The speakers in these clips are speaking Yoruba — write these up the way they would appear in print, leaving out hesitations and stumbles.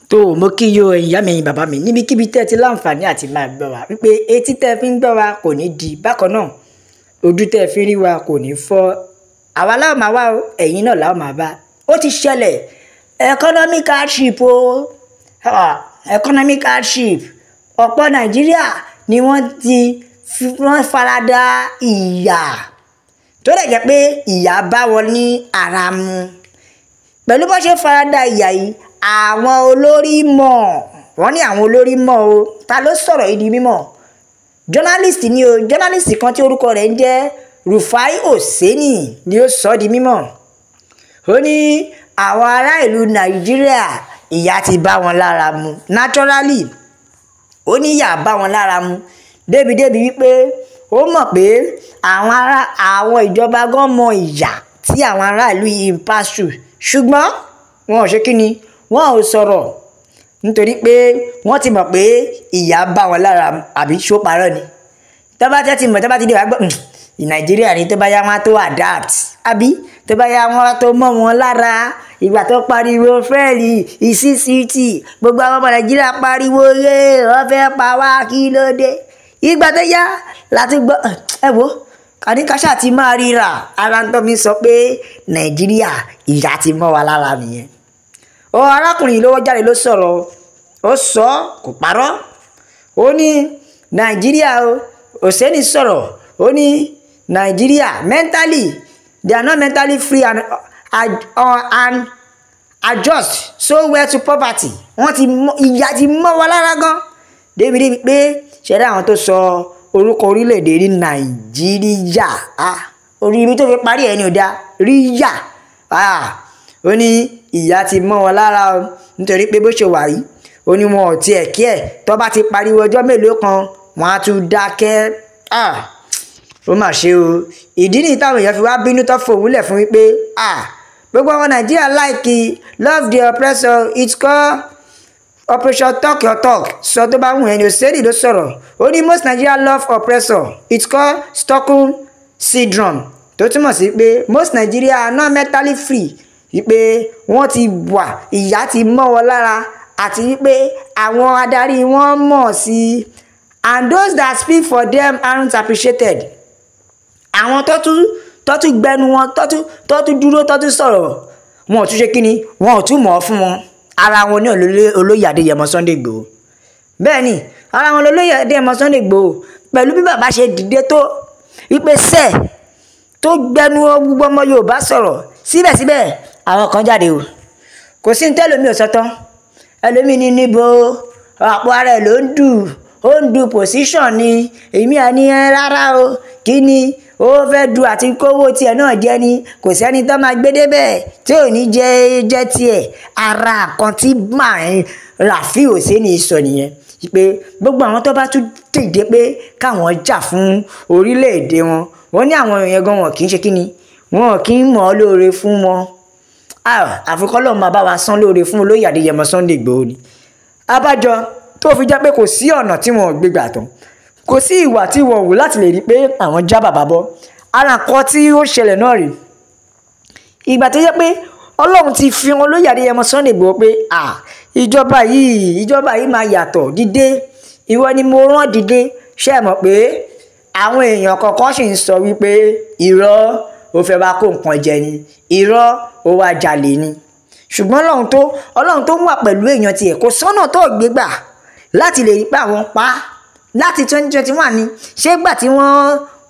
tó mo kí yo ìyá mi bàbá mi níbikíbi tẹ́ ti láǹfààní àti máa gbọ́ wa wípé etí tẹ́ fi ń gbọ́ wa kò ní di bákan náà ojú tẹ́ fi rí wa kò ní fọ́ àwa láò máa wá ẹ̀yin náà láò máa bá ó ti ṣẹlẹ̀ economic hardship o economic hardship ọ̀pọ̀ Nàìjíríà ni wọ́n farada ìyà tó lè jẹ́ pé ìyà bá wọn ní ara mu pẹ̀lú bó ṣe farada ìyà yìí àwọn olórí mọ̀ wọ́n ní àwọn olórí mọ̀ o ta ló sọ̀rọ̀ yìí di mímọ̀ journalist ni o journalist kan tí orúkọ rẹ̀ ń jẹ́ Rufai Oseni ni ó sọ di mímọ̀ ó ní àwọn ará ìlú Nàìjíríà ìyà ti bá wọn lára mu naturally ó ní ìyà bá wọn lára mu débi wípé ó mọ̀ pé àwọn ìjọba gan mọ ìyà tí àwọn ará ìlú yìí ń pass through ṣùgbọ́n wọn ò ṣe kí ni wọn ò sọ̀rọ̀ nítorí pé wọ́n ti mọ̀ pé ìyà bá wọn lára àbí ṣó parọ́ ni tó bá tẹ́tí mọ̀ tó bá ti dé wá gbọ́ Nàìjíríà ni tó bá yá wọn tó adapt àbí tó bá yá wọn tó mọ̀ wọn lára ìgbà tó pariwo fẹ́ẹ̀lì ìsísítì gbogbo àwọn ọmọ Nàìjíríà pariwo yé wọ́n fẹ́ pa wá kí ló dé ìgbà tó yá láti gbọ́ ẹ wo kàníkàṣà ti máa ríra ara ń tọ́ mi sọ pé Nàìjíríà ìyà ti mọ́ wa lára nìyẹn ó arákùnrin ló jáde ló sọ̀rọ̀ ó sọ kò parọ́ ó ní Nàìjíríà Oseni sọ̀rọ̀ ó ní Nàìjíríà mentally they are not mentally free and adjust so well to poverty wọ́n ti ìyà ti mọ́ wa lára gan débi pé ṣẹ̀dá àwọn tó sọ orúkọ orílẹ̀-èdè ní Nàìjíríà orí ibi tó fi parí ẹ̀ ní ọ̀dà ríyà ó ní ìyà ti mọ́ wọn lára nítorí pé bó ṣe wà yìí ó ní wọn ò tiẹ̀ kí ẹ̀ tó bá ti pariwo ọjọ́ mélòó kan wọn á tún dákẹ́ ó mà ṣe o ìdí nìyí táwọn èèyàn fi wá bínú tó fòwúlẹ̀ fún wípé gbogbo àwọn Nàìjíríà like love the oppressor it's called Operation Talk Your Talk sọ tó bá wù ẹni Oseni ló sọ̀rọ̀ ó ní most Nigeria love oppressor it's called Stockholm syndrome tó túmọ̀ sí pé most Nigeria are not mentally free wípé wọ́n ti wà ìyà ti mọ́ wọn lára àti wípé àwọn adarí wọn mọ̀ sí and those that speak for them aren't appreciated àwọn tó tún gbẹnu wọn tó tún dúró tó tún sọ̀rọ̀ wọn ò tún ṣe kíni wọn ò tún mọ̀ ọ́ fún wọn ara wọn ní olóyè Adéyẹmọ Sunday Igboho bẹ́ẹ̀ ni ara wọn olóyè Adéyẹmọ Sunday Igboho pẹ̀lú bí bàbá ṣe dìde tó wípé sẹ́ẹ̀ tó gbẹnu gbogbo ọmọ Yorùbá sọ̀rọ̀ síbẹ̀síbẹ̀ àwọn kan jáde o kò sí ní tẹ́lómi ò sọ́tán ẹlòmí ní níbo àpò ara ẹ̀ ló ń du position ni èmi àní rárá o kí ni ó fẹ́ du àti kówó tiẹ̀ náà jẹ́ ni kò sẹ́ni tó máa gbé débẹ̀ tí ò ní jẹ́ tiẹ̀ ara kan tí Rufai Oseni sọ nìyẹn pé gbogbo àwọn tó bá tún dìde pé káwọn jà fún orílẹ̀-èdè wọn wọ́n ní àwọn èèyàn gan wọn kì í ṣe kí ni wọn kì í mọ̀ ọ́ lóore fún wọn àfikọ́ lọ́ọ́ máa bá wa san lóore fún olóyè Adéyẹmọ Sunday Igboho ni abájọ tó fi jẹ́ pé kò sí ọ̀nà tí wọn ò gbé gbà tán kò sí ìwà tí wọn wù láti lè rí pé àwọn já bàbá bọ́ ara nǹkan tí ó ṣẹlẹ̀ náà rèé ìgbà tó yẹ pé Ọlọ́run ti fi wọn olóyè Adéyẹmọ Sunday Igboho pé ìjọba yìí máa yàtọ̀ dìde ìwọ ni mo rán dìde ṣe é mọ̀ pé àwọn èèyàn kọ̀ọ̀kan sì ń sọ wípé irọ́ ó fẹ́ bá kó nǹkan jẹ ni irọ́ ó wá jalè ni ṣùgbọ́n Ọlọ́run tó ń wà pẹ̀lú èèyàn tiẹ̀ kò sọ́nà tó gbé gbà láti lè rí pé àwọn pa láti 2021 ni ṣé gbà tí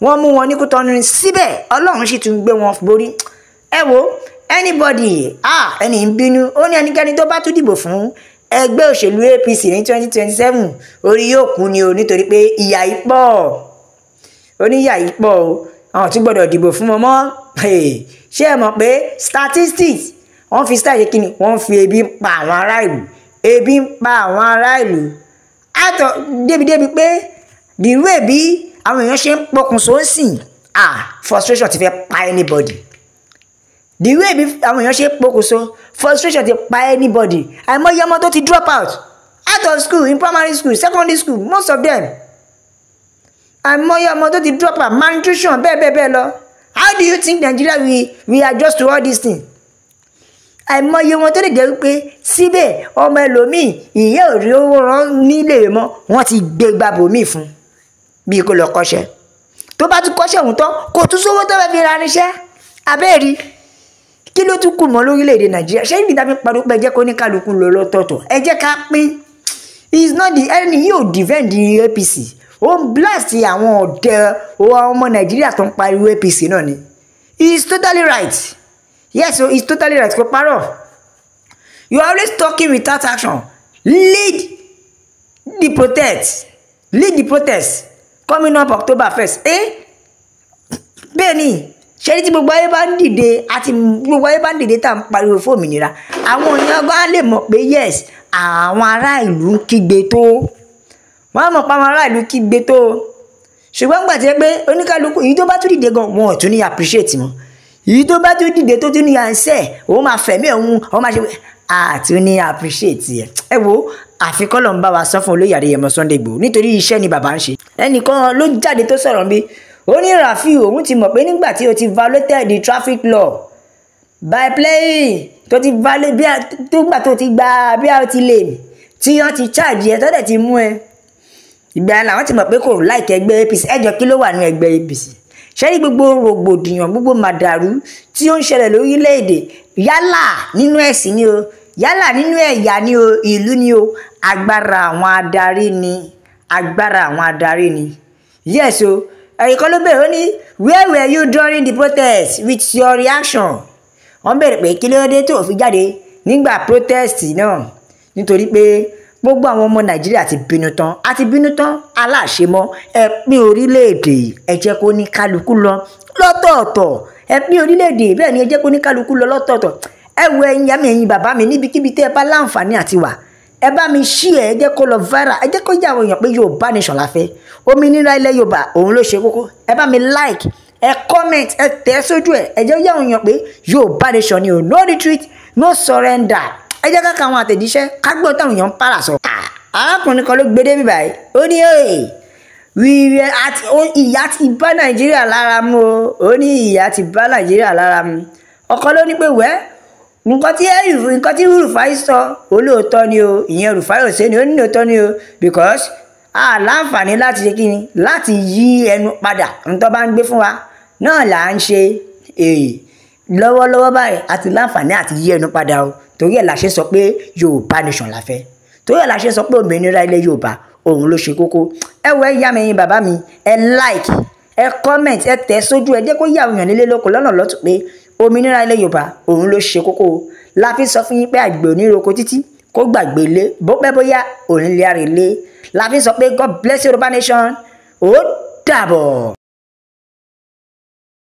wọ́n mú wọn ní Kútọ́nù ni síbẹ̀ Ọlọ́run sì tún gbé wọn borí ẹ wo anybody ẹni ń bínú ó ní ẹnikẹ́ni tó bá tún dìbò fún ẹgbẹ́ òṣèlú APC ní 2027 orí yóò kú ni o nítorí pé ìyà yìí pọ̀ oníyà yìí pọ̀ o àwọn tí gbọ́dọ̀ dìbò fún wọn mọ́ ṣé ẹ mọ̀ pé statistics wọ́n fi style kí ni wọ́n fi ebi ń pa àwọn ará ìlú ebi ń pa àwọn ará ìlú àtọ̀ débi pé dìrú èbí àwọn èèyàn ṣe ń pokùnso ń sìn frustration ti fẹ́ pa anybody dìrú èbí àwọn èèyàn ṣe ń pokùnso frustration ti pa anybody àìmọye ọmọ tó ti drop out of school in primary school secondary school most of them àìmọye ọmọ tó ti drop out malnutrition bẹ́ẹ̀ lọ how do you think Nigeria we adjust to all these things àìmọye wọn tó lè jẹ́ wípé síbẹ̀ ọmọ ẹlòmíì ìyá ò rí owó rán nílé mọ́ wọ́n ti gbé gbàbòmíì fún bí kò lọ kọ́ṣẹ́ tó bá tún kọ́ṣẹ́ òun tán kò tún sówó tó fẹ́ fi ra níṣẹ́ abẹ́ẹ̀rí kí ló tún kù mọ́ lórílẹ̀‐èdè nàìjíríà ṣé ibi tàbí parí pé ẹ jẹ́ kó ní kálukú lọ lọ́tọ̀ọ̀tọ̀ ẹ jẹ́ ká pín is not the enemy yóò defend the APC ó ń blast àwọn ọ̀dẹ́ ọmọ nàìjíríà tó ń pariwo APC náà ni he is totally right yes so he is totally right kò parọ́ you are always talking without action lead the protest coming up October 1st bẹ́ẹ̀ ni ṣe tí gbogbo ayé bá ń dìde àti gbogbo ayé bá ń dìde tá à ń pariwo fún òmìnira àwọn èèyàn gan lè mọ̀ pé yes àwọn ará ìlú ń kígbe tó wọ́n á mọ̀ pé àwọn ará ìlú kígbe tó ṣùgbọ́n gbà tí ẹ pé oníkálukú èyí tó bá tún dìde gan wọn ò tún ní appreciate wọn èyí tó bá tún dìde tó tún ní ànsẹ́ òun máa fẹ̀mí òun òun máa ṣe pé àtún ní appreciate ẹ wo àfikọ́ lọ́n bá wa sọ fún olóyè Adéyẹmọ Sunday Igboho nítorí iṣẹ́ ni bàbá ń ṣe ẹnìkan ló jáde tó sọ̀rọ̀ bí ó ní Rafiu òun ti mọ̀ pé nígbà tí o ti violated the traffic law by playing tó ti violate bí tó gbà tó ti gba bí a ti lè tí wọ́n ti charge ẹ tó dẹ̀ ti mú ẹ ìgbà yẹn làwọn ti mọ̀ pé kò like ẹgbẹ́ APC ẹjọ́ kí ló wà ní ẹgbẹ́ APC ṣẹ́rí gbogbo rògbòdìyàn gbogbo màdàrú tí ó ń ṣẹlẹ̀ lórílẹ̀‐èdè yálà nínú ẹ̀sìn ni o yálà nínú ẹ̀yà ni o ìlú ni o agbára àwọn adarí ni yes o ẹ̀yìnkọ́ ló bẹ̀rẹ̀ ó ní where were you during the protest with your reaction wọ́n bẹ̀rẹ̀ pé kí ló dé tó fi jáde nígbà protest náà nítorí pé gbogbo àwọn ọmọ nàìjíríà ti bínú tán aláṣemọ́ ẹ pín orílẹ̀-èdè ẹ jẹ́ kó ní kálukú lọ lọ́tọ̀ọ̀tọ̀ ẹ pín orílẹ̀-èdè bẹ́ẹ̀ ni ẹ jẹ́ kó ní kálukú lọ lọ́tọ̀ọ̀tọ̀ ẹ wo ẹ̀yin ìyá mi ẹ̀yin bàbá mi níbikíbi tẹ́ ẹ bá láǹfààní àti wà ẹ bá mi ṣí ẹ jẹ́ kó lọ viral ẹ jẹ́ kó yà àwọn èèyàn pé Yorùbá nation la fẹ́ òmìnira ilẹ̀ Yorùbá òun ló ṣe kókó ẹ bá mi like ẹ comment ẹ tẹ̀ sójú ẹ jẹ́ yà àwọn èèyàn pé Yorùbá nation ni o no retreat no surrender ẹ jẹ́ ká àwọn àtẹ̀jíṣẹ́ ká gbọ́ táwọn èèyàn ń para sọ. arákùnrin kan ló gbé débi báyìí ó ní ìyà ti bá Nàìjíríà lára mu ó ní ìyà ti bá Nàìjíríà lára mu ọkọ ló ní pé nǹkan tí Rufai sọ olóòótọ́ ni o ìyẹn Rufai ò ṣe ni ó ní òótọ́ ni o because láǹfààní láti ṣe kíni láti yí ẹnu padà nǹkan bá ń gbé fún wa náà là ń ṣe lọ́wọ́lọ́wọ́ báyìí àti láǹfààní àti yí ẹnu padà o torí ẹ̀ la ṣe sọ pé Yorùbá nation la fẹ́ torí ẹ̀ la ṣe sọ pé òmìnira ilẹ̀ Yorùbá òun ló ṣe kókó ẹ wo ẹ̀yà mi ẹ̀yin bàbá mi ẹ like ẹ comment ẹ tẹ̀ sójú ẹ jẹ́ kó yà òyàn nílé lóko lọ́nà lọ́tún pé òmìnira ilẹ̀ Yorùbá òun ló ṣe kókó la fi sọ fún yín pé àgbẹ̀ oníroko títí kó gbàgbé ilé bó pẹ́ bóyá òun lè rí ilé la fi sọ pé God bless Yorùbá nation ó dàbọ̀.